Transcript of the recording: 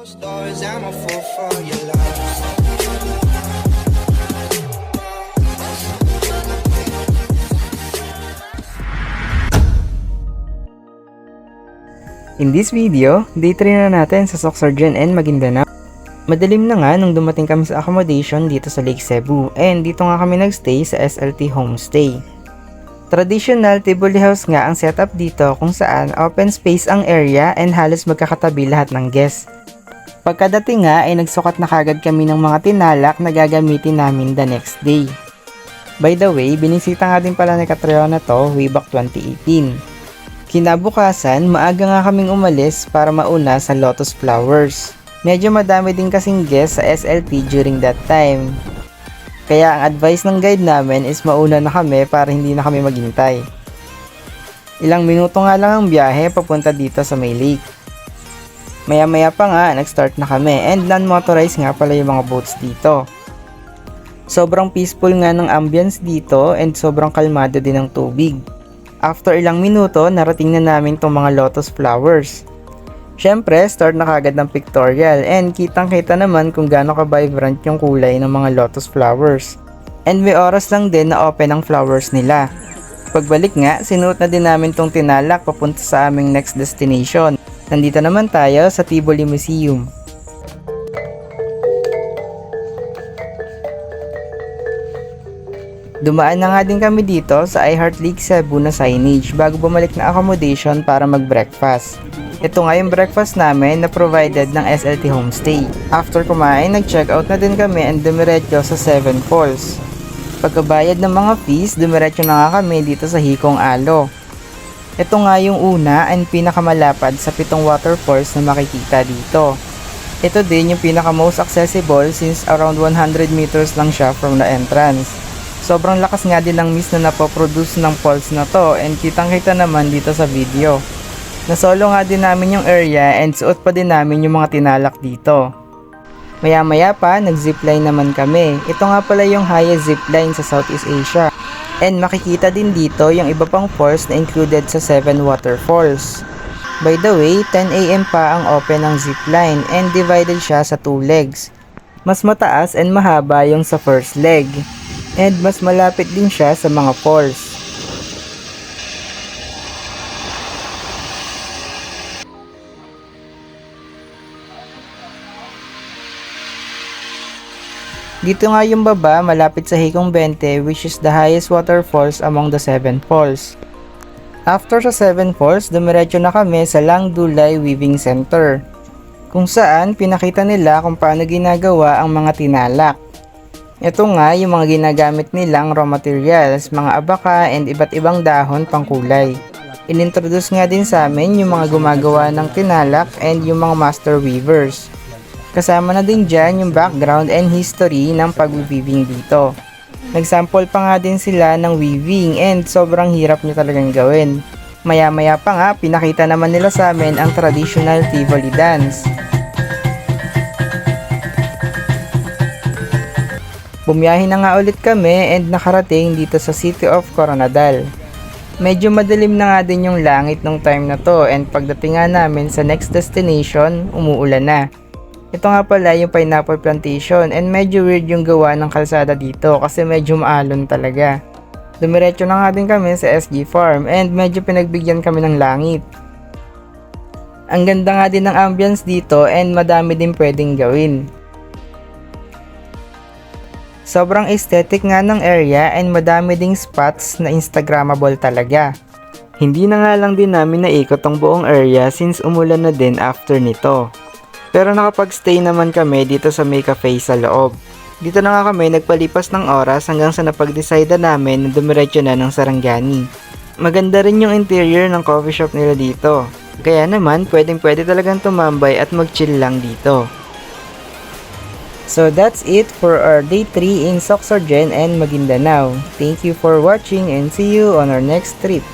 Stars, I'm a fool for your love. In this video, day 3 na natin sa Sorsogon and Maguindanao. Madilim na nga nung dumating kami sa accommodation dito sa Lake Cebu, and dito nga kami nagstay sa SLT Homestay. Traditional Tivoli House nga ang setup dito kung saan open space ang area and halos magkakatabi lahat ng guests. Pagkadating nga ay nagsukat na kagad kami ng mga tinalak na gagamitin namin the next day. By the way, binisita nga din pala ni Catriona to way back 2018. Kinabukasan, maaga nga kaming umalis para mauna sa Lotus Flowers. Medyo madami din kasing guests sa SLT during that time. Kaya ang advice ng guide namin is mauna na kami para hindi na kami maghintay. Ilang minuto nga lang ang biyahe papunta dito sa may lake. Maya-maya pa nga, nag-start na kami and non-motorized nga pala yung mga boats dito. Sobrang peaceful nga ng ambience dito and sobrang kalmado din ng tubig. After ilang minuto, narating na namin tong mga Lotus Flowers. Syempre, start na kagad ng pictorial and kitang-kita naman kung gaano ka-vibrant yung kulay ng mga Lotus Flowers. And may oras lang din na open ang flowers nila. Pagbalik nga, sinuot na din namin tong tinalak papunta sa aming next destination. Nandito naman tayo sa Tivoli Museum. Dumaan na nga din kami dito sa iHeart Lake Cebu na signage bago bumalik na accommodation para mag-breakfast. Ito nga yung breakfast namin na provided ng SLT Homestay. After kumain, nag-check out na din kami and dumiretso sa 7 Falls. Pagkabayad ng mga fees, dumiretso na nga kami dito sa Hikong Alo. Ito nga yung una and pinakamalapad sa 7 waterfalls na makikita dito. Ito din yung pinaka most accessible since around 100 meters lang siya from the entrance. Sobrang lakas nga din ng mist na napoproduce ng falls na to and kitang-kita naman dito sa video. Nasolo nga din namin yung area and suot pa din namin yung mga tinalak dito. Maya-maya pa, nag-zipline naman kami. Ito nga pala yung highest zipline sa Southeast Asia. And makikita din dito yung iba pang falls na included sa 7 waterfalls. By the way, 10 AM pa ang open ng zipline and divided siya sa 2 legs. Mas mataas and mahaba yung sa first leg. And mas malapit din siya sa mga falls. Dito nga yung baba malapit sa Hikong 20 which is the highest waterfalls among the 7 falls. After sa 7 falls, dumiretso na kami sa Langdulay Weaving Center, kung saan pinakita nila kung paano ginagawa ang mga tinalak. Ito nga yung mga ginagamit nilang raw materials, mga abaka and iba't ibang dahon pangkulay. Inintroduce nga din sa amin yung mga gumagawa ng tinalak and yung mga master weavers. Kasama na din dyan yung background and history ng pag-weaving dito. Nagsample pa nga din sila ng weaving and sobrang hirap nyo talagang gawin. Maya-maya pa nga, pinakita naman nila sa amin ang traditional Tivoli dance. Bumiyahe na nga ulit kami and nakarating dito sa City of Coronadal. Medyo madilim na nga din yung langit nung time na to and pagdating nga namin sa next destination, umuulan na. Ito nga pala yung pineapple plantation and medyo weird yung gawa ng kalsada dito kasi medyo maalon talaga. Dumiretso na nga din kami sa SG Farm and medyo pinagbigyan kami ng langit. Ang ganda nga din ng ambience dito and madami din pwedeng gawin. Sobrang aesthetic nga ng area and madami ding spots na Instagrammable talaga. Hindi na nga lang din namin naikot ang buong area since umulan na din after nito. Pero nakapag-stay naman kami dito sa may cafe sa loob. Dito na nga kami nagpalipas ng oras hanggang sa napag-decide namin na dumiretso na ng Sarangani. Maganda rin yung interior ng coffee shop nila dito. Kaya naman pwede talagang tumambay at mag-chill lang dito. So that's it for our day 3 in Sorsogon and Maguindanao. Thank you for watching and see you on our next trip.